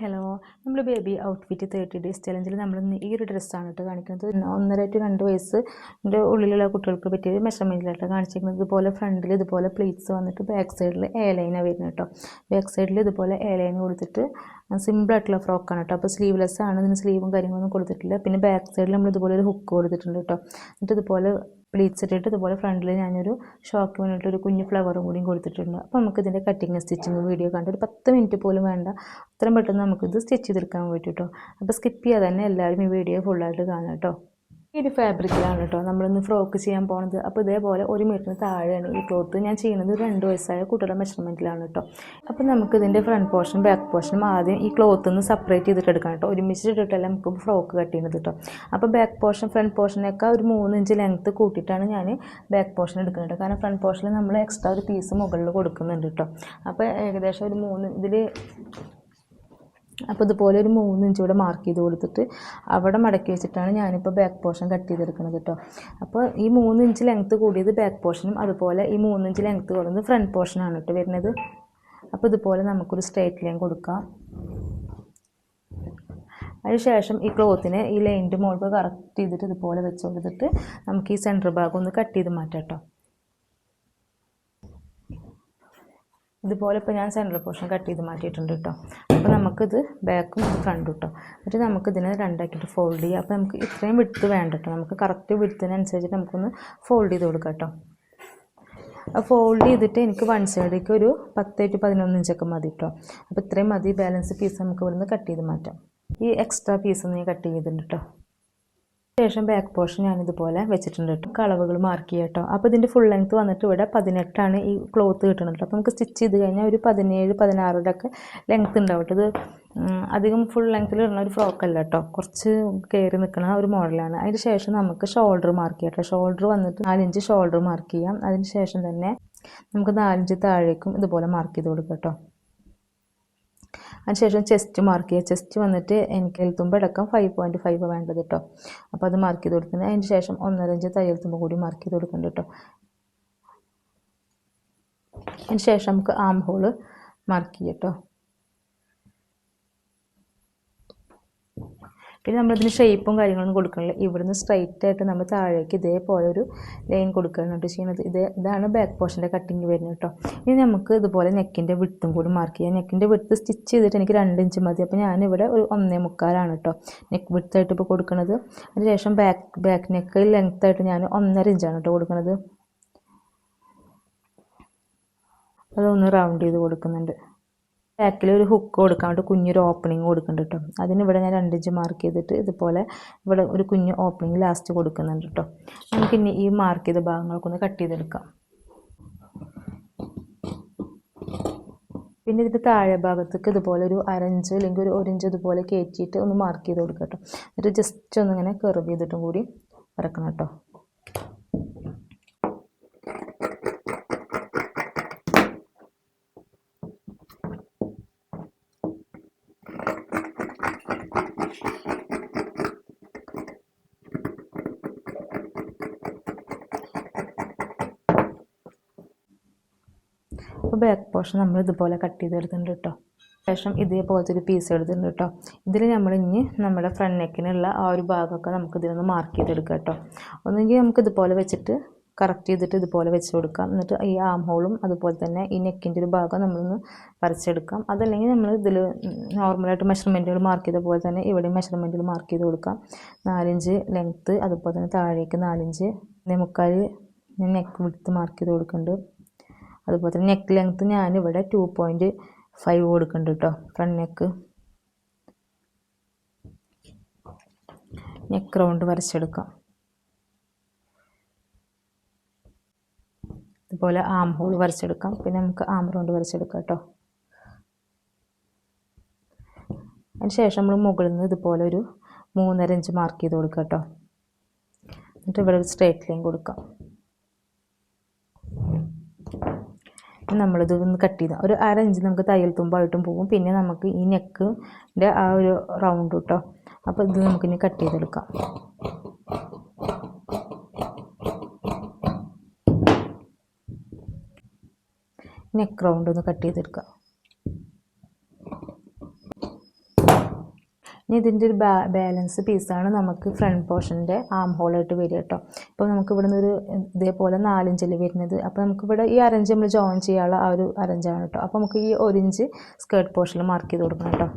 Hello, നമ്മൾ baby outfit 30 days ചലഞ്ചിൽ നമ്മൾ ഈ ഒരു ഡ്രസ്സാണ് കേട്ടോ കാണിക്കുന്നത്. 1.5 to 2 വയസ്സിൻ്റെ ഉള്ളിലുള്ള കുട്ടികൾക്ക് പറ്റിയ മെഷർമെൻറ്റിലായിട്ട് കാണിച്ചിരിക്കുന്നത്. ഇതുപോലെ ഫ്രണ്ടിൽ ഇതുപോലെ പ്ലീറ്റ്സ് വന്നിട്ട് ബാക്ക് സൈഡിൽ എ ലൈനാണ് വരുന്നത് കേട്ടോ. ബാക്ക് സൈഡിൽ ഇതുപോലെ എ ലൈൻ കൊടുത്തിട്ട് സിമ്പിളായിട്ടുള്ള ഫ്രോക്കാണ് കേട്ടോ. അപ്പോൾ സ്ലീവ്ലെസ് ആണ്, ഇതിന് സ്ലീവും കാര്യങ്ങളൊന്നും കൊടുത്തിട്ടില്ല. പിന്നെ ബാക്ക് സൈഡിൽ നമ്മൾ ഇതുപോലെ ഒരു ഹുക്ക് കൊടുത്തിട്ടുണ്ട് കേട്ടോ. എന്നിട്ട് ഇതുപോലെ പ്ലീറ്റ്സ് ഇട്ടിട്ട് ഇതുപോലെ ഫ്രണ്ടിൽ ഞാനൊരു ഷോക്ക് വേണ്ടിയിട്ട് ഒരു കുഞ്ഞു ഫ്ലവറും കൂടിയും കൊടുത്തിട്ടുണ്ട്. അപ്പോൾ നമുക്കിതിൻ്റെ കട്ടിങ് സ്റ്റിച്ചിങ് വീഡിയോ കണ്ട് ഒരു 10 മിനിറ്റ് പോലും വേണ്ട, അത്രയും പെട്ടെന്ന് നമുക്കിത് സ്റ്റിച്ച് ചെയ്തെടുക്കാൻ പറ്റും കേട്ടോ. അപ്പോൾ സ്കിപ്പ് ചെയ്യാതെ തന്നെ എല്ലാവരും ഈ വീഡിയോ ഫുള്ളായിട്ട് കാണാം കേട്ടോ. ഈ ഒരു ഫാബ്രിക്കിലാണ് കേട്ടോ നമ്മളിന്ന് ഫ്രോക്ക് ചെയ്യാൻ പോകുന്നത്. അപ്പോൾ ഇതേപോലെ 1 മീറ്ററിന് താഴെയാണ് ഈ ക്ലോത്ത്. ഞാൻ ചെയ്യുന്നത് 2 വയസ്സായ കുട്ടിയുടെ മെഷർമെൻറ്റിലാണ് കേട്ടോ. അപ്പോൾ നമുക്കിതിൻ്റെ ഫ്രണ്ട് പോർഷനും ബാക്ക് പോർഷനും ആദ്യം ഈ ക്ലോത്ത് നിന്ന് സെപ്പറേറ്റ് ചെയ്തിട്ട് എടുക്കാം കേട്ടോ. ഒരുമിച്ചിട്ടിട്ടല്ല നമുക്ക് ഫ്രോക്ക് കട്ട് ചെയ്യുന്നത് കേട്ടോ. അപ്പോൾ ബാക്ക് പോർഷൻ ഫ്രണ്ട് പോർഷനൊക്കെ ഒരു 3 ഇഞ്ച് ലെങ്ത്ത് കൂട്ടിയിട്ടാണ് ഞാൻ ബാക്ക് പോർഷൻ എടുക്കുന്നത് കേട്ടോ. കാരണം ഫ്രണ്ട് പോർഷനിൽ നമ്മൾ എക്സ്ട്രാ ഒരു പീസ് മുകളിൽ കൊടുക്കുന്നുണ്ട് കേട്ടോ. അപ്പോൾ ഏകദേശം ഒരു 3 ഇതിൽ അപ്പോൾ ഇതുപോലെ ഒരു 3 ഇഞ്ച് കൂടെ മാർക്ക് ചെയ്ത് കൊടുത്തിട്ട് അവിടെ മടക്കി വെച്ചിട്ടാണ് ഞാനിപ്പോൾ ബാക്ക് പോർഷൻ കട്ട് ചെയ്തെടുക്കുന്നത് കേട്ടോ. അപ്പോൾ ഈ 3 ഇഞ്ച് ലെങ്ത്ത് കൂടിയത് ബാക്ക് പോർഷനും അതുപോലെ ഈ 3 ഇഞ്ച് ലെങ്ത്ത് കുറഞ്ഞത് ഫ്രണ്ട് പോർഷനാണ് കേട്ടോ വരുന്നത്. അപ്പോൾ ഇതുപോലെ നമുക്കൊരു സ്ട്രൈറ്റ് ലൈൻ കൊടുക്കാം. അതിനുശേഷം ഈ ക്ലോത്തിനെ ഈ ലൈനിൻ്റെ മുകളിൽ കറക്റ്റ് ചെയ്തിട്ട് ഇതുപോലെ വെച്ച് കൊടുത്തിട്ട് നമുക്ക് ഈ സെൻറ്റർ ഭാഗം ഒന്ന് കട്ട് ചെയ്ത് മാറ്റാം കേട്ടോ. ഇതുപോലെ ഇപ്പോൾ ഞാൻ സെൻട്രൽ പോർഷൻ കട്ട് ചെയ്ത് മാറ്റിയിട്ടുണ്ട് കേട്ടോ. അപ്പോൾ നമുക്കിത് ബാക്കും ഇത് ഫ്രണ്ടും കേട്ടോ. എന്നിട്ട് നമുക്കിതിനെ രണ്ടാക്കിയിട്ട് ഫോൾഡ് ചെയ്യാം. അപ്പോൾ നമുക്ക് ഇത്രയും വിഡ്ത്ത് വേണ്ട കേട്ടോ. നമുക്ക് കറക്റ്റ് വിഡ്ത്തിനനുസരിച്ചിട്ട് നമുക്കൊന്ന് ഫോൾഡ് ചെയ്ത് കൊടുക്കാം കേട്ടോ. ഫോൾഡ് ചെയ്തിട്ട് എനിക്ക് വൺ സൈഡിലേക്ക് ഒരു 10 to 11 ഇഞ്ചൊക്കെ മതി കേട്ടോ. അപ്പോൾ ഇത്രയും മതി. ബാലൻസ് പീസ് നമുക്ക് ഇവിടുന്ന് കട്ട് ചെയ്ത് മാറ്റാം. ഈ എക്സ്ട്രാ പീസ് ഒന്ന് ഞാൻ കട്ട് ചെയ്തിട്ടുണ്ട് കേട്ടോ. ശേഷം ബാക്ക് പോർഷൻ ഞാനിതുപോലെ വെച്ചിട്ടുണ്ട് കേട്ടോ. കളവുകൾ മാർക്ക് ചെയ്യാം കേട്ടോ. അപ്പോൾ ഇതിൻ്റെ ഫുൾ ലെങ്ത്ത് വന്നിട്ട് ഇവിടെ 18 ഈ ക്ലോത്ത് കിട്ടുന്നത് കേട്ടോ. അപ്പോൾ നമുക്ക് സ്റ്റിച്ച് ചെയ്ത് കഴിഞ്ഞാൽ ഒരു 17-16 ഒക്കെ ലെങ്ത്ത് ഉണ്ടാവും കേട്ടോ. ഇത് അധികം ഫുൾ ലെങ്ത്തിൽ ഇടുന്ന ഒരു ഫ്രോക്കല്ല കേട്ടോ. കുറച്ച് കയറി നിൽക്കുന്ന ഒരു മോഡലാണ്. അതിന് ശേഷം നമുക്ക് ഷോൾഡർ മാർക്ക് ചെയ്യാം കേട്ടോ. ഷോൾഡർ വന്നിട്ട് 4 ഇഞ്ച് ഷോൾഡർ മാർക്ക് ചെയ്യാം. അതിന് ശേഷം തന്നെ നമുക്ക് 4 ഇഞ്ച് താഴേക്കും ഇതുപോലെ മാർക്ക് ചെയ്ത് കൊടുക്കാം കേട്ടോ. അതിനുശേഷം ചെസ്റ്റ് മാർക്ക് ചെയ്യുക. ചെസ്റ്റ് വന്നിട്ട് എനിക്ക് എൽത്തുമ്പ് അടക്കം 5.5 വേണ്ടത് കേട്ടോ. അപ്പോൾ അത് മാർക്ക് ചെയ്ത് കൊടുക്കുന്നത്. അതിന് ശേഷം 1.5 ഇഞ്ച് തയ്യൽത്തുമ്പ് കൂടി മാർക്ക് ചെയ്ത് കൊടുക്കുന്നുണ്ട് കേട്ടോ. അതിന് ശേഷം നമുക്ക് ആം ഹോള് മാർക്ക് ചെയ്യാം കേട്ടോ. പിന്നെ നമ്മളിതിന് ഷേപ്പും കാര്യങ്ങളൊന്നും കൊടുക്കണില്ല. ഇവിടുന്ന് സ്ട്രൈറ്റ് ആയിട്ട് നമ്മൾ താഴേക്ക് ഇതേപോലെ ഒരു ലൈൻ കൊടുക്കുകയാണ് ചെയ്യുന്നത്. ഇതാണ് ബാക്ക് പോർഷൻ്റെ കട്ടിങ് വരുന്നത് കേട്ടോ. ഇനി നമുക്ക് ഇതുപോലെ നെക്കിൻ്റെ വിഡ്ത്തും കൂടി മാർക്ക് ചെയ്യാം. നെക്കിൻ്റെ വിഡ്ത്ത് സ്റ്റിച്ച് ചെയ്തിട്ട് എനിക്ക് 2 ഇഞ്ച് മതി. അപ്പോൾ ഞാനിവിടെ ഒരു 1.25 കേട്ടോ നെക്ക് വിഡ്ത്തായിട്ട് ഇപ്പോൾ കൊടുക്കുന്നത്. അതിനുശേഷം ബാക്ക് നെക്ക് ലെങ്ത്തായിട്ട് ഞാൻ 1.5 ഇഞ്ചാണ് കേട്ടോ കൊടുക്കുന്നത്. അതൊന്ന് റൗണ്ട് ചെയ്ത് കൊടുക്കുന്നുണ്ട്. ബാക്കിൽ ഒരു ഹുക്ക് കൊടുക്കാൻ വേണ്ടി കുഞ്ഞൊരു ഓപ്പണിങ് കൊടുക്കുന്നുണ്ട് കേട്ടോ. അതിനിവിടെ ഞാൻ 2 ഇഞ്ച് മാർക്ക് ചെയ്തിട്ട് ഇതുപോലെ ഇവിടെ ഒരു കുഞ്ഞ് ഓപ്പണിങ് ലാസ്റ്റ് കൊടുക്കുന്നുണ്ട് കേട്ടോ. നമുക്കിനി ഈ മാർക്ക് ചെയ്ത ഭാഗങ്ങൾക്കൊന്ന് കട്ട് ചെയ്തെടുക്കാം. പിന്നെ ഇതിൻ്റെ താഴെ ഭാഗത്തേക്ക് ഇതുപോലെ ഒരു 1/2 ഇഞ്ച് അല്ലെങ്കിൽ ഒരു 1 ഇഞ്ച് ഇതുപോലെ കയറ്റിയിട്ട് ഒന്ന് മാർക്ക് ചെയ്ത് കൊടുക്കുക കേട്ടോ. എന്നിട്ട് ജസ്റ്റ് ഒന്നിങ്ങനെ കർവ് ചെയ്തിട്ടും കൂടി വരക്കണം കേട്ടോ. അപ്പോൾ ബാക്ക് പോർഷൻ നമ്മൾ ഇതുപോലെ കട്ട് ചെയ്തെടുത്തിട്ടുണ്ട് കേട്ടോ. ശേഷം ഇതേപോലത്തെ ഒരു പീസ് എടുത്തിട്ടുണ്ട് കേട്ടോ. ഇതിൽ നമ്മൾ ഇനി നമ്മുടെ ഫ്രണ്ട് നെക്കിനുള്ള ആ ഒരു ഭാഗമൊക്കെ നമുക്ക് ഇതിലൊന്ന് മാർക്ക് ചെയ്തെടുക്കാം കേട്ടോ. ഒന്നെങ്കിൽ നമുക്ക് ഇതുപോലെ വെച്ചിട്ട് കറക്റ്റ് ചെയ്തിട്ട് ഇതുപോലെ വെച്ച് കൊടുക്കാം. എന്നിട്ട് ഈ ആം ഹോളും അതുപോലെ തന്നെ ഈ നെക്കിൻ്റെ ഒരു ഭാഗം നമ്മളൊന്ന് വരച്ചെടുക്കാം. അതല്ലെങ്കിൽ നമ്മൾ ഇതിൽ നോർമലായിട്ട് മെഷർമെൻറ്റുകൾ മാർക്ക് ചെയ്ത പോലെ തന്നെ ഇവിടെ മെഷർമെൻറ്റുകൾ മാർക്ക് ചെയ്ത് കൊടുക്കാം. 4 ഇഞ്ച് ലെങ്ത്ത് അതുപോലെ തന്നെ താഴേക്ക് 4 ഇഞ്ച് 1.25 ഞാൻ നെക്ക് വിഡ്ത്ത് മാർക്ക് ചെയ്ത് കൊടുക്കുന്നുണ്ട്. അതുപോലെ തന്നെ നെക്ക് ലെങ്ത്ത് ഞാനിവിടെ 2.5 കൊടുക്കുന്നുണ്ട് കേട്ടോ. ഫ്രണ്ട് നെക്ക് റൗണ്ട് വരച്ചെടുക്കാം. ഇതുപോലെ ആം ഹോൾ വരച്ചെടുക്കാം. പിന്നെ നമുക്ക് ആം റൗണ്ട് വരച്ചെടുക്കാം കേട്ടോ. അതിന് ശേഷം നമ്മൾ മുകളിൽ നിന്ന് ഇതുപോലെ ഒരു 3.5 ഇഞ്ച് മാർക്ക് ചെയ്ത് കൊടുക്കാം കേട്ടോ. എന്നിട്ട് ഇവിടെ ഒരു സ്ട്രൈറ്റ് ലൈൻ കൊടുക്കാം. നമ്മളിത് ഒന്ന് കട്ട് ചെയ്താൽ ഒരു 1/2 ഇഞ്ച് നമുക്ക് തയ്യൽ തുമ്പായിട്ടും പോകും. പിന്നെ നമുക്ക് ഈ നെക്കിൻ്റെ ആ ഒരു റൗണ്ട് കേട്ടോ. അപ്പോൾ ഇത് നമുക്കിനി കട്ട് ചെയ്തെടുക്കാം. നെക്ക് റൗണ്ട് ഒന്ന് കട്ട് ചെയ്തെടുക്കാം. ഇനി ഇതിൻ്റെ ഒരു ബാലൻസ് പീസാണ് നമുക്ക് ഫ്രണ്ട് പോർഷൻ്റെ ആം ഹോളായിട്ട് വരിക കേട്ടോ. ഇപ്പോൾ നമുക്ക് ഇവിടെ നിന്ന് ഒരു ഇതേപോലെ 4 ഇഞ്ചിൽ വരുന്നത്. അപ്പോൾ നമുക്കിവിടെ ഈ അരഞ്ച് നമ്മൾ ജോയിൻ ചെയ്യാനുള്ള ആ ഒരു അരഞ്ചാണ് കേട്ടോ. അപ്പോൾ നമുക്ക് ഈ 1 ഇഞ്ച് സ്കേർട്ട് പോർഷനിൽ മാർക്ക് ചെയ്ത് കൊടുക്കണം കേട്ടോ.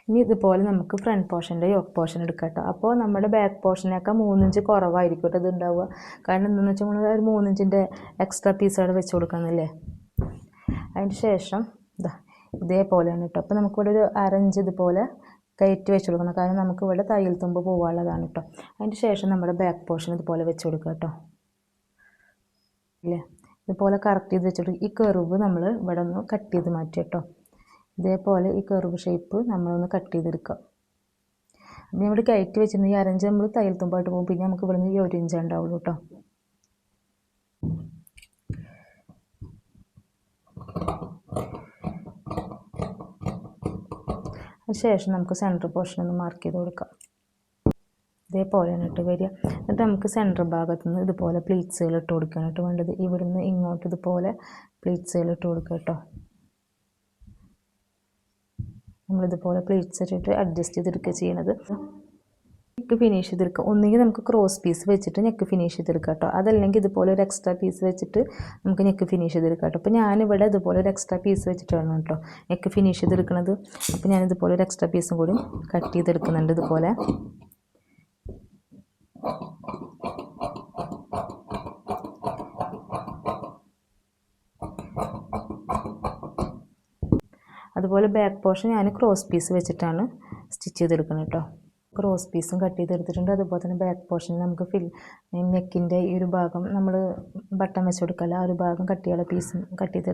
ഇനി ഇതുപോലെ നമുക്ക് ഫ്രണ്ട് പോർഷൻ്റെ യോക്ക് പോർഷൻ എടുക്കാം കേട്ടോ. അപ്പോൾ നമ്മുടെ ബാക്ക് പോർഷനൊക്കെ 3 ഇഞ്ച് കുറവായിരിക്കും കേട്ടോ ഇത് ഉണ്ടാവുക. കാരണം എന്താണെന്ന് വെച്ചാൽ നമ്മൾ ഒരു 3 ഇഞ്ചിൻ്റെ എക്സ്ട്രാ പീസ് അവിടെ വെച്ച് കൊടുക്കുന്നില്ലേ. അതിന് ശേഷം ഇതേപോലെയാണ് കേട്ടോ. അപ്പോൾ നമുക്കിവിടെ ഒരു അരഞ്ച് ഇതുപോലെ കയറ്റി വെച്ച് കൊടുക്കണം. കാരണം നമുക്കിവിടെ തയ്യൽ തുമ്പ് പോകാനുള്ളതാണ് കേട്ടോ. അതിന് ശേഷം നമ്മുടെ ബാക്ക് പോർഷൻ ഇതുപോലെ വെച്ച് കൊടുക്കുക കേട്ടോ. ഇല്ലേ, ഇതുപോലെ കറക്റ്റ് ചെയ്ത് വെച്ച് കൊടുക്കുക. ഈ കർവ് നമ്മൾ ഇവിടെ ഒന്ന് കട്ട് ചെയ്ത് മാറ്റി കേട്ടോ. ഇതേപോലെ ഈ കർവ് ഷേപ്പ് നമ്മളൊന്ന് കട്ട് ചെയ്തെടുക്കുക. പിന്നെ ഇവിടെ കയറ്റി വെച്ചിരുന്ന ഈ അരഞ്ച് നമ്മൾ തയ്യൽ തുമ്പായിട്ട് പോകും. പിന്നെ നമുക്ക് ഇവിടെ നിന്ന് ഈ 1 ഇഞ്ച് ഉണ്ടാവുള്ളൂ കേട്ടോ. അതിനുശേഷം നമുക്ക് സെൻറ്റർ പോർഷൻ ഒന്ന് മാർക്ക് ചെയ്ത് കൊടുക്കാം. ഇതേപോലെയാണ് ഇട്ട് വരിക. എന്നിട്ട് നമുക്ക് സെൻറ്റർ ഭാഗത്തു നിന്ന് ഇതുപോലെ പ്ലീറ്റ്സുകൾ ഇട്ട് കൊടുക്കാനായിട്ട് വേണ്ടത്. ഇവിടുന്ന് ഇങ്ങോട്ട് ഇതുപോലെ പ്ലീറ്റ്സുകൾ ഇട്ട് കൊടുക്കുക കേട്ടോ. നമ്മളിതുപോലെ പ്ലീറ്റ്സ് ഇട്ടിട്ട് അഡ്ജസ്റ്റ് ചെയ്തെടുക്കുക ചെയ്യണത്. നെക്ക് ഫിനിഷ് ചെയ്തെടുക്കുക. ഒന്നുകിൽ നമുക്ക് ക്രോസ് പീസ് വെച്ചിട്ട് നെക്ക് ഫിനിഷ് ചെയ്തെടുക്കാം കേട്ടോ. അതല്ലെങ്കിൽ ഇതുപോലെ ഒരു എക്സ്ട്രാ പീസ് വെച്ചിട്ട് നമുക്ക് നെക്ക് ഫിനിഷ് ചെയ്തെടുക്കാം കേട്ടോ. അപ്പോൾ ഞാനിവിടെ ഇതുപോലെ ഒരു എക്സ്ട്രാ പീസ് വെച്ചിട്ടാണ് കേട്ടോ നെക്ക് ഫിനിഷ് ചെയ്തെടുക്കുന്നത്. അപ്പോൾ ഞാനിതുപോലെ ഒരു എക്സ്ട്രാ പീസും കൂടി കട്ട് ചെയ്തെടുക്കുന്നുണ്ട് ഇതുപോലെ. അതുപോലെ ബാക്ക് പോർഷൻ ഞാൻ ക്രോസ് പീസ് വെച്ചിട്ടാണ് സ്റ്റിച്ച് ചെയ്തെടുക്കുന്നത് കേട്ടോ. ക്രോസ് പീസും കട്ട് ചെയ്തെടുത്തിട്ടുണ്ട്. അതുപോലെ തന്നെ ബാക്ക് പോർഷനിൽ നമുക്ക് നെക്കിൻ്റെ ഈ ഒരു ഭാഗം നമ്മൾ ബട്ടൺ വെച്ച് കൊടുക്കല്ല, ആ ഒരു ഭാഗം കട്ട് ചെയ്യാനുള്ള പീസും കട്ട് ചെയ്ത്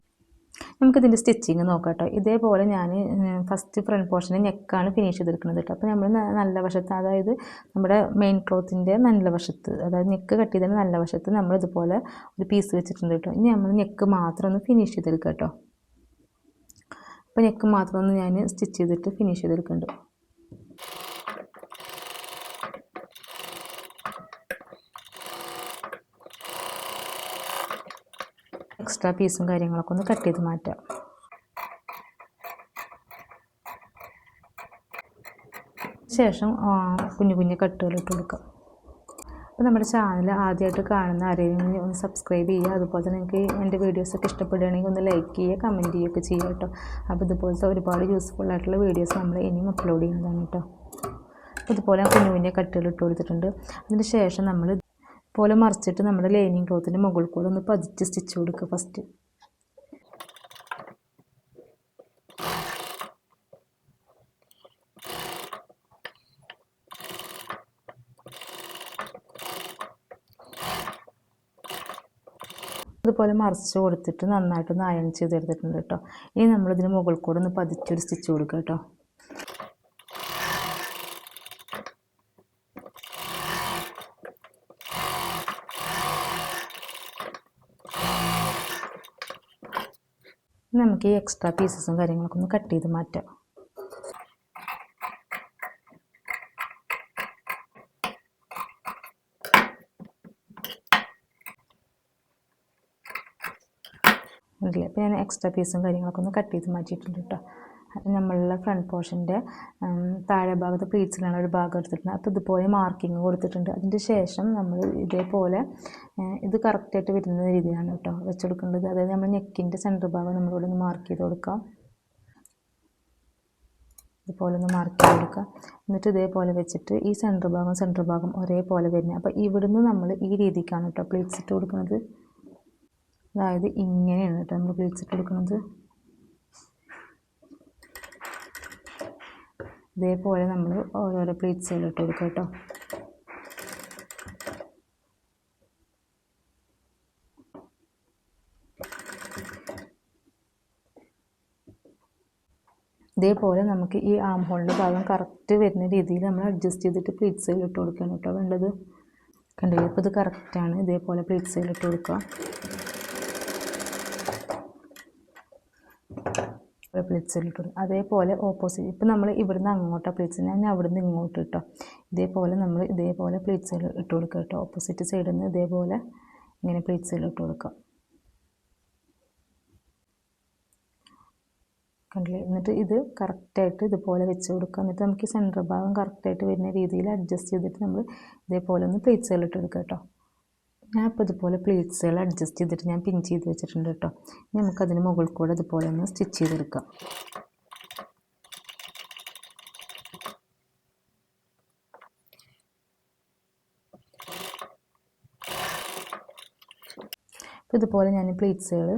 നമുക്കിതിൻ്റെ സ്റ്റിച്ചിങ് നോക്കാം കേട്ടോ. ഇതേപോലെ ഞാൻ ഫസ്റ്റ് ഫ്രണ്ട് പോർഷനിൽ നെക്കാണ് ഫിനിഷ് ചെയ്തെടുക്കുന്നത് കേട്ടോ. അപ്പോൾ നമ്മൾ നല്ല വശത്ത്, അതായത് നമ്മുടെ മെയിൻ ക്ലോത്തിൻ്റെ നല്ല വശത്ത്, അതായത് നെക്ക് കട്ട് ചെയ്തതിന് നല്ല വശത്ത് നമ്മൾ ഇതുപോലെ ഒരു പീസ് വെച്ചിട്ടുണ്ട് കേട്ടോ. ഇനി നമ്മൾ നെക്ക് മാത്രം ഒന്ന് ഫിനിഷ് ചെയ്തെടുക്കുക കേട്ടോ. അപ്പോൾ നെക്ക് മാത്രം ഒന്ന് ഞാൻ സ്റ്റിച്ച് ചെയ്തിട്ട് ഫിനിഷ് ചെയ്തെടുക്കുന്നുണ്ട്. എക്സ്ട്രാ പീസും കാര്യങ്ങളൊക്കെ ഒന്ന് കട്ട് ചെയ്ത് മാറ്റാം. ശേഷം കുഞ്ഞു കുഞ്ഞു കട്ടുകൾ ഇട്ട് കൊടുക്കാം. അപ്പോൾ നമ്മുടെ ചാനൽ ആദ്യമായിട്ട് കാണുന്ന ആരെങ്കിലും ഒന്ന് സബ്സ്ക്രൈബ് ചെയ്യുക. അതുപോലെ തന്നെ എനിക്ക് എൻ്റെ വീഡിയോസൊക്കെ ഇഷ്ടപ്പെടുകയാണെങ്കിൽ ഒന്ന് ലൈക്ക് ചെയ്യുക, കമൻറ്റ് ചെയ്യുകയൊക്കെ ചെയ്യുക കേട്ടോ. അപ്പോൾ ഇതുപോലത്തെ ഒരുപാട് യൂസ്ഫുൾ ആയിട്ടുള്ള വീഡിയോസ് നമ്മൾ ഇനിയും അപ്ലോഡ് ചെയ്യുന്നതാണ് കേട്ടോ. അപ്പോൾ ഇതുപോലെ കുഞ്ഞു കുഞ്ഞു കട്ടുകൾ ഇട്ട് കൊടുത്തിട്ടുണ്ട്. അതിന് ശേഷം നമ്മൾ ഇതുപോലെ മറിച്ചിട്ട് നമ്മുടെ ലൈനിങ് ക്ലോത്തിൻ്റെ മുകളിൽ കൂടെ ഒന്ന് പതിച്ച് സ്റ്റിച്ച് കൊടുക്കുക ഫസ്റ്റ്. ഇതുപോലെ മറിച്ച് കൊടുത്തിട്ട് നന്നായിട്ടൊന്ന് അയൺ ചെയ്തെടുത്തിട്ടുണ്ട് കേട്ടോ. ഇനി നമ്മളിതിന് മുകളിൽ കൂടെ ഒന്ന് പതിച്ചൊരു സ്റ്റിച്ച് കൊടുക്കുക കേട്ടോ. നമുക്ക് ഈ എക്സ്ട്രാ പീസസും കാര്യങ്ങളൊക്കെ ഒന്ന് കട്ട് ചെയ്ത് മാറ്റാം. ഉണ്ടല്ലേ, അപ്പോൾ ഞാൻ എക്സ്ട്രാ പീസും കാര്യങ്ങളൊക്കെ ഒന്ന് കട്ട് ചെയ്ത് മാറ്റിയിട്ടുണ്ട് കേട്ടോ. നമ്മളുടെ ഫ്രണ്ട് പോർഷൻ്റെ താഴെ ഭാഗത്ത് പ്ലീറ്റ്സിലാണ് ഒരു ഭാഗം എടുത്തിട്ടുണ്ട്. അപ്പോൾ ഇതുപോലെ മാർക്കിങ് കൊടുത്തിട്ടുണ്ട്. അതിൻ്റെ ശേഷം നമ്മൾ ഇതേപോലെ ഇത് കറക്റ്റായിട്ട് വരുന്ന രീതിയിലാണ് കേട്ടോ വെച്ചെടുക്കേണ്ടത്. അതായത് നമ്മൾ നെക്കിൻ്റെ സെൻറ്റർ ഭാഗം നമ്മളിവിടെ ഒന്ന് മാർക്ക് ചെയ്ത് കൊടുക്കാം. ഇതുപോലെ ഒന്ന് മാർക്ക് ചെയ്ത് കൊടുക്കുക. എന്നിട്ട് ഇതേപോലെ വെച്ചിട്ട് ഈ സെൻറ്റർ ഭാഗം ഒരേപോലെ വരുന്നത്. അപ്പോൾ ഇവിടുന്ന് നമ്മൾ ഈ രീതിക്കാണ് കേട്ടോ പ്ലീറ്റ്സ് ഇട്ട് കൊടുക്കുന്നത്. അതായത് ഇങ്ങനെയാണ് കേട്ടോ നമ്മൾ പ്ലീറ്റ്സ് ഇട്ട് കൊടുക്കുന്നത്. ഇതേപോലെ നമ്മൾ ഓരോരോ പ്ലീറ്റ്സുകൾ ഇട്ട് കൊടുക്കുക കേട്ടോ. ഇതേപോലെ നമുക്ക് ഈ ആം ഹോളിൻ്റെ ഭാഗം കറക്റ്റ് വരുന്ന രീതിയിൽ നമ്മൾ അഡ്ജസ്റ്റ് ചെയ്തിട്ട് പ്ലീറ്റ്സുകൾ ഇട്ട് കൊടുക്കുകയാണ് കേട്ടോ വേണ്ടത്. കണ്ടില്ലേ, ഇപ്പോൾ ഇത് കറക്റ്റാണ്. ഇതേപോലെ പ്ലീറ്റ്സുകൾ ഇട്ട് കൊടുക്കുക. പ്ലീറ്റ്സുകൾ ഇട്ട് കൊടുക്കുക. അതേപോലെ ഓപ്പോസിറ്റ്, ഇപ്പോൾ നമ്മൾ ഇവിടുന്ന് അങ്ങോട്ടാണ് പ്ലീറ്റ്സ്, ഞാൻ അവിടുന്ന് ഇങ്ങോട്ട് ഇട്ടോ. ഇതേപോലെ നമ്മൾ ഇതേപോലെ പ്ലീറ്റ്സുകൾ ഇട്ട് കൊടുക്കുക കേട്ടോ. ഓപ്പോസിറ്റ് സൈഡിൽ നിന്ന് ഇതേപോലെ ഇങ്ങനെ പ്ലീറ്റ്സുകൾ ഇട്ട് കൊടുക്കുക. കണ്ടില്ലേ. എന്നിട്ട് ഇത് കറക്റ്റായിട്ട് ഇതുപോലെ വെച്ച് കൊടുക്കുക. എന്നിട്ട് നമുക്ക് ഈ സെൻറ്റർ ഭാഗം കറക്റ്റായിട്ട് വരുന്ന രീതിയിൽ അഡ്ജസ്റ്റ് ചെയ്തിട്ട് നമ്മൾ ഇതേപോലെ ഒന്ന് പ്ലീറ്റ്സുകളിട്ട് എടുക്കുക കേട്ടോ. ഞാൻ ഇപ്പോൾ ഇതുപോലെ പ്ലീറ്റ്സുകൾ അഡ്ജസ്റ്റ് ചെയ്തിട്ട് ഞാൻ പിൻ ചെയ്ത് വെച്ചിട്ടുണ്ട് കേട്ടോ. ഇനി നമുക്കതിന് മുകളിൽ കൂടെ ഇതുപോലെ ഒന്ന് സ്റ്റിച്ച് ചെയ്തെടുക്കാം. അപ്പോൾ ഇതുപോലെ ഞാൻ പ്ലീറ്റ്സുകൾ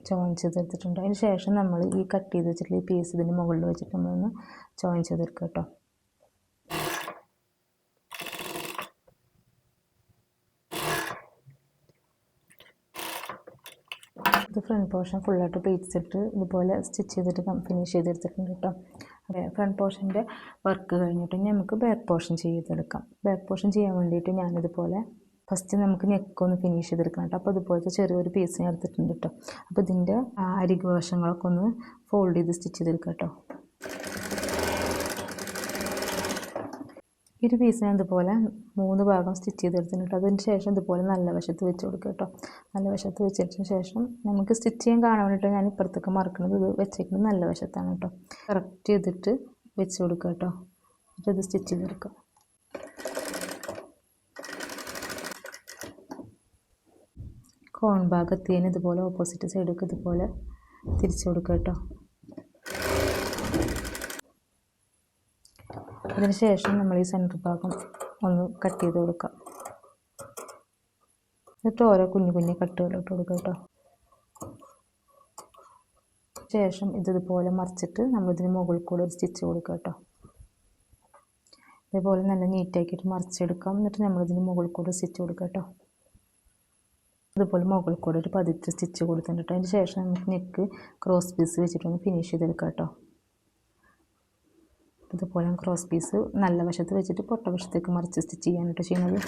ജോയിൻ ചെയ്തെടുത്തിട്ടുണ്ട്. അതിന് ശേഷം നമ്മൾ ഈ കട്ട് ചെയ്ത് വെച്ചിട്ടുള്ള ഈ പീസ് ഇതിൻ്റെ മുകളിൽ വെച്ചിട്ട് നമ്മളൊന്ന് ജോയിൻ ചെയ്തെടുക്കുക കേട്ടോ. ഇത് ഫ്രണ്ട് പോർഷൻ ഫുള്ളായിട്ട് പ്ലീറ്റ്സ് ഇട്ട് ഇതുപോലെ സ്റ്റിച്ച് ചെയ്തിട്ട് ഫിനിഷ് ചെയ്തെടുത്തിട്ടുണ്ട് കേട്ടോ. ഫ്രണ്ട് പോർഷൻ്റെ വർക്ക് കഴിഞ്ഞിട്ട് ഇനി നമുക്ക് ബാക്ക് പോർഷൻ ചെയ്തെടുക്കാം. ബാക്ക് പോർഷൻ ചെയ്യാൻ വേണ്ടിയിട്ട് ഞാനിതുപോലെ ഫസ്റ്റ് നമുക്ക് നെക്കൊന്ന് ഫിനിഷ് ചെയ്തെടുക്കണം കേട്ടോ. അപ്പോൾ ഇതുപോലത്തെ ചെറിയൊരു പീസ് ഞാൻ എടുത്തിട്ടുണ്ട് കേട്ടോ. അപ്പോൾ ഇതിൻ്റെ അരികു വശങ്ങളൊക്കെ ഒന്ന് ഫോൾഡ് ചെയ്ത് സ്റ്റിച്ച് ചെയ്തെടുക്കാം കേട്ടോ. ഈ ഒരു പീസ് ഞാൻ ഇതുപോലെ 3 ഭാഗം സ്റ്റിച്ച് ചെയ്തെടുത്തിട്ടുണ്ട് കേട്ടോ. അതിന് ശേഷം ഇതുപോലെ നല്ല വശത്ത് വെച്ച് കൊടുക്കുക കേട്ടോ. നല്ല വശത്ത് വെച്ചതിന് ശേഷം നമുക്ക് സ്റ്റിച്ച് ചെയ്യാൻ കാണാൻ വേണ്ടിയിട്ട് ഞാൻ ഇപ്പുറത്തേക്ക് മറക്കുന്നത് ഇത് വെച്ചേക്കുന്നത് നല്ല വശത്താണ് കേട്ടോ. കറക്റ്റ് ചെയ്തിട്ട് വെച്ച് കൊടുക്കുക കേട്ടോ. എന്നിട്ട് ഇത് സ്റ്റിച്ച് ചെയ്തെടുക്കുക. കോൺ ഭാഗത്തേന് ഇതുപോലെ ഓപ്പോസിറ്റ് സൈഡൊക്കെ ഇതുപോലെ തിരിച്ചു കൊടുക്കുക കേട്ടോ. അതിന് ശേഷം നമ്മൾ ഈ സെൻറ്റർ ഭാഗം ഒന്ന് കട്ട് ചെയ്ത് കൊടുക്കാം. എന്നിട്ട് ഓരോ കുഞ്ഞു കുഞ്ഞു കട്ടുകളിട്ട് കൊടുക്കുക കേട്ടോ. ശേഷം ഇതുപോലെ മറിച്ചിട്ട് നമ്മളിതിന് മുകളിൽ കൂടെ ഒരു സ്റ്റിച്ച് കൊടുക്കുക കേട്ടോ. ഇതേപോലെ നല്ല നീറ്റാക്കിയിട്ട് മറിച്ചെടുക്കാം. എന്നിട്ട് നമ്മളിതിന് മുകളിൽ കൂടെ സ്റ്റിച്ച് കൊടുക്കുക കേട്ടോ. അതുപോലെ മുകളിൽ കൂടെ ഒരു 10 സ്റ്റിച്ച് കൊടുത്തിട്ടുണ്ട്. അതിന് ശേഷം നമുക്ക് നെക്ക് ക്രോസ് പീസ് വെച്ചിട്ടൊന്ന് ഫിനിഷ് ചെയ്തെടുക്കാം കേട്ടോ. ഇതുപോലെ ക്രോസ് പീസ് നല്ല വശത്ത് വെച്ചിട്ട് പൊട്ട വശത്തേക്ക് മറിച്ച് സ്റ്റിച്ച് ചെയ്യാനായിട്ട് ചെയ്യുന്നത്.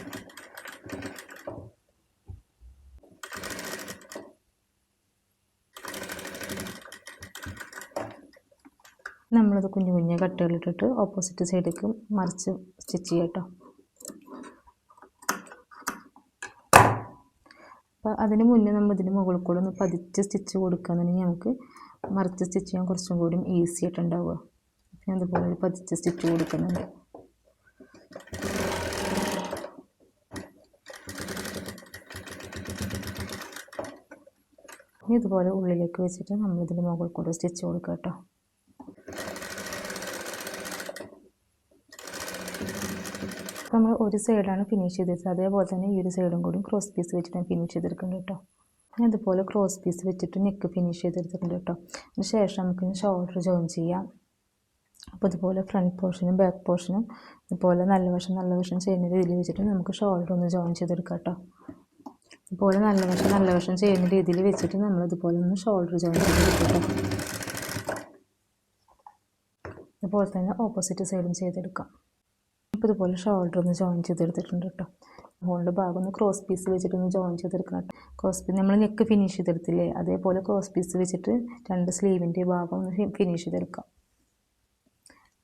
നമ്മളത് കുഞ്ഞു കുഞ്ഞു കട്ടുകളിട്ടിട്ട് ഓപ്പോസിറ്റ് സൈഡിലേക്ക് മറിച്ച് സ്റ്റിച്ച് ചെയ്യാം കേട്ടോ. അപ്പോൾ അതിന് മുന്നേ നമ്മൾ ഇതിന് മുകളിൽ കൂടെ ഒന്ന് പതിച്ച് സ്റ്റിച്ച് കൊടുക്കുകയാണെന്നുണ്ടെങ്കിൽ നമുക്ക് മറിച്ച് സ്റ്റിച്ച് ചെയ്യാൻ കുറച്ചും കൂടി ഈസി ആയിട്ടുണ്ടാവുക. അപ്പോൾ ഞാൻ അതുപോലെ ഒരു പതിച്ച് സ്റ്റിച്ച് കൊടുക്കുന്നുണ്ട്. ഇനി ഇതുപോലെ ഉള്ളിലേക്ക് വെച്ചിട്ട് നമ്മളിതിൻ്റെ മുകളിൽ കൂടെ സ്റ്റിച്ച് കൊടുക്കുക കേട്ടോ. അപ്പോൾ നമ്മൾ ഒരു സൈഡാണ് ഫിനിഷ് ചെയ്തത്. അതേപോലെ തന്നെ ഈ ഒരു സൈഡും കൂടി ക്രോസ് പീസ് വെച്ചിട്ട് ഫിനിഷ് ചെയ്തെടുക്കുന്നുണ്ട് കേട്ടോ. ഞാൻ ഇതുപോലെ ക്രോസ് പീസ് വെച്ചിട്ട് നെക്ക് ഫിനിഷ് ചെയ്തെടുത്തിട്ടുണ്ട് കേട്ടോ. അതിന് ശേഷം നമുക്ക് ഷോൾഡർ ജോയിൻ ചെയ്യാം. അപ്പോൾ ഇതുപോലെ ഫ്രണ്ട് പോർഷനും ബാക്ക് പോർഷനും ഇതുപോലെ നല്ല വശം ചെയ്യുന്ന രീതിയിൽ വെച്ചിട്ട് നമുക്ക് ഷോൾഡർ ഒന്ന് ജോയിൻ ചെയ്തെടുക്കാം കേട്ടോ. ഇതുപോലെ നല്ല വശം ചെയ്യുന്ന രീതിയിൽ വെച്ചിട്ട് നമ്മളിതുപോലെ ഒന്ന് ഷോൾഡർ ജോയിൻ ചെയ്തെടുക്കാം. അതുപോലെ തന്നെ ഓപ്പോസിറ്റ് സൈഡും ചെയ്തെടുക്കാം. അപ്പോൾ ഇതുപോലെ ഷോൾഡർ ഒന്ന് ജോയിൻ ചെയ്തെടുത്തിട്ടുണ്ട് കേട്ടോ. ഹോളിൻ്റെ ഭാഗം ഒന്ന് ക്രോസ് പീസ് വെച്ചിട്ടൊന്ന് ജോയിൻ ചെയ്തെടുക്കണം കേട്ടോ. ക്രോസ് പീസ് നമ്മൾ നെക്ക് ഫിനിഷ് ചെയ്തെടുത്തില്ലേ, അതേപോലെ ക്രോസ് പീസ് വെച്ചിട്ട് 2 സ്ലീവിൻ്റെ ഭാഗം ഒന്ന് ഫിനിഷ് ചെയ്തെടുക്കാം.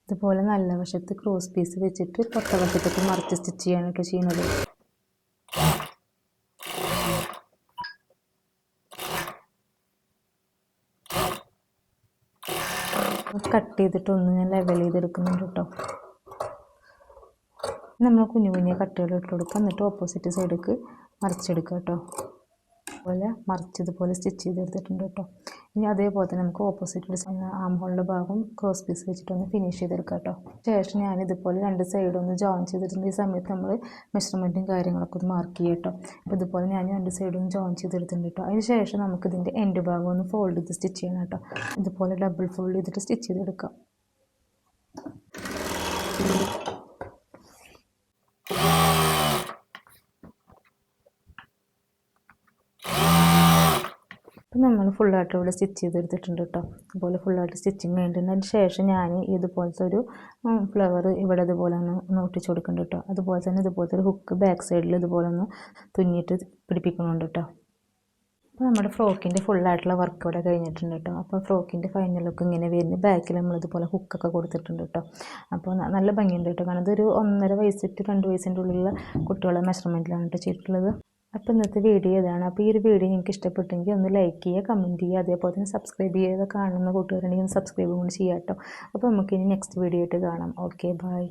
ഇതുപോലെ നല്ല വശത്ത് ക്രോസ് പീസ് വെച്ചിട്ട് പൊട്ട വശത്തേക്ക് മറിച്ച് സ്റ്റിച്ച് ചെയ്യാനായിട്ട് ചെയ്യുന്നത്. കട്ട് ചെയ്തിട്ടൊന്ന് ഞാൻ ലെവൽ ചെയ്തെടുക്കുന്നുണ്ട് കേട്ടോ. നമ്മൾ കുഞ്ഞു കുഞ്ഞു കട്ടുകൾ ഇട്ട് കൊടുക്കുക. എന്നിട്ട് ഓപ്പോസിറ്റ് സൈഡിലേക്ക് മറിച്ചെടുക്കുക കേട്ടോ. അതുപോലെ മറിച്ചതുപോലെ സ്റ്റിച്ച് ചെയ്തെടുത്തിട്ടുണ്ട് കേട്ടോ. ഇനി അതേപോലെ തന്നെ നമുക്ക് ഓപ്പോസിറ്റ് ആം ഹോളിൻ്റെ ഭാഗം ക്രോസ് പീസ് വെച്ചിട്ടൊന്ന് ഫിനിഷ് ചെയ്തെടുക്കാം കേട്ടോ. ശേഷം ഞാനിതുപോലെ 2 സൈഡൊന്ന് ജോയിൻ ചെയ്തിട്ടുണ്ട്. ഈ സമയത്ത് നമ്മൾ മെഷർമെൻറ്റും കാര്യങ്ങളൊക്കെ ഒന്ന് മാർക്ക് ചെയ്യാം കേട്ടോ. അപ്പോൾ ഇതുപോലെ ഞാൻ 2 സൈഡും ജോയിൻ ചെയ്തെടുത്തിട്ടുണ്ട് കേട്ടോ. അതിന് ശേഷം നമുക്കിതിൻ്റെ എൻഡ് ഭാഗം ഒന്ന് ഫോൾഡ് ചെയ്ത് സ്റ്റിച്ച് ചെയ്യണം കേട്ടോ. ഇതുപോലെ ഡബിൾ ഫോൾഡ് ചെയ്തിട്ട് സ്റ്റിച്ച് ചെയ്തെടുക്കാം. അപ്പോൾ നമ്മൾ ഫുള്ളായിട്ട് ഇവിടെ സ്റ്റിച്ച് ചെയ്തെടുത്തിട്ടുണ്ട് കേട്ടോ. അതുപോലെ ഫുള്ളായിട്ട് സ്റ്റിച്ചിങ് കഴിഞ്ഞിട്ടുണ്ട്. അതിന് ശേഷം ഞാൻ ഇതുപോലത്തെ ഒരു ഫ്ലവർ ഇവിടെ ഇതുപോലെ ഒന്ന് ഒട്ടിച്ച് കൊടുക്കുന്നുണ്ട് കേട്ടോ. അതുപോലെ തന്നെ ഇതുപോലത്തെ ഒരു ഹുക്ക് ബാക്ക് സൈഡിൽ ഇതുപോലെ ഒന്ന് തുന്നിയിട്ട് പിടിപ്പിക്കുന്നുണ്ട് കേട്ടോ. അപ്പോൾ നമ്മുടെ ഫ്രോക്കിൻ്റെ ഫുള്ളായിട്ടുള്ള വർക്ക് ഇവിടെ കഴിഞ്ഞിട്ടുണ്ട് കേട്ടോ. അപ്പോൾ ഫ്രോക്കിൻ്റെ ഫൈനൽ ലുക്ക് ഇങ്ങനെ വരുന്നത്. ബാക്കിൽ നമ്മളിതുപോലെ ഹുക്കൊക്കെ കൊടുത്തിട്ടുണ്ട് കേട്ടോ. അപ്പോൾ നല്ല ഭംഗിയുണ്ട് കേട്ടോ. കാരണം ഇതൊരു 1.5 വയസ്സ് to 2 വയസ്സിൻ്റെ ഉള്ളിലുള്ള കുട്ടികളുടെ മെഷർമെൻറ്റിലാണ് കേട്ടോ ചെയ്തിട്ടുള്ളത്. അപ്പോൾ ഇന്നത്തെ വീഡിയോ ഇതാണ്. അപ്പോൾ ഈ ഒരു വീഡിയോ നിങ്ങൾക്ക് ഇഷ്ടപ്പെട്ടെങ്കിൽ ഒന്ന് ലൈക്ക് ചെയ്യുക, കമൻറ്റ് ചെയ്യുക, അതേപോലെ തന്നെ സബ്സ്ക്രൈബ് ചെയ്യുക. കാണുന്ന കൂട്ടുകാരുണ്ടെങ്കിൽ ഒന്ന് സബ്സ്ക്രൈബും കൂടി ചെയ്യാം കേട്ടോ. അപ്പോൾ നമുക്കിനി നെക്സ്റ്റ് വീഡിയോ ആയിട്ട് കാണാം. Okay, by.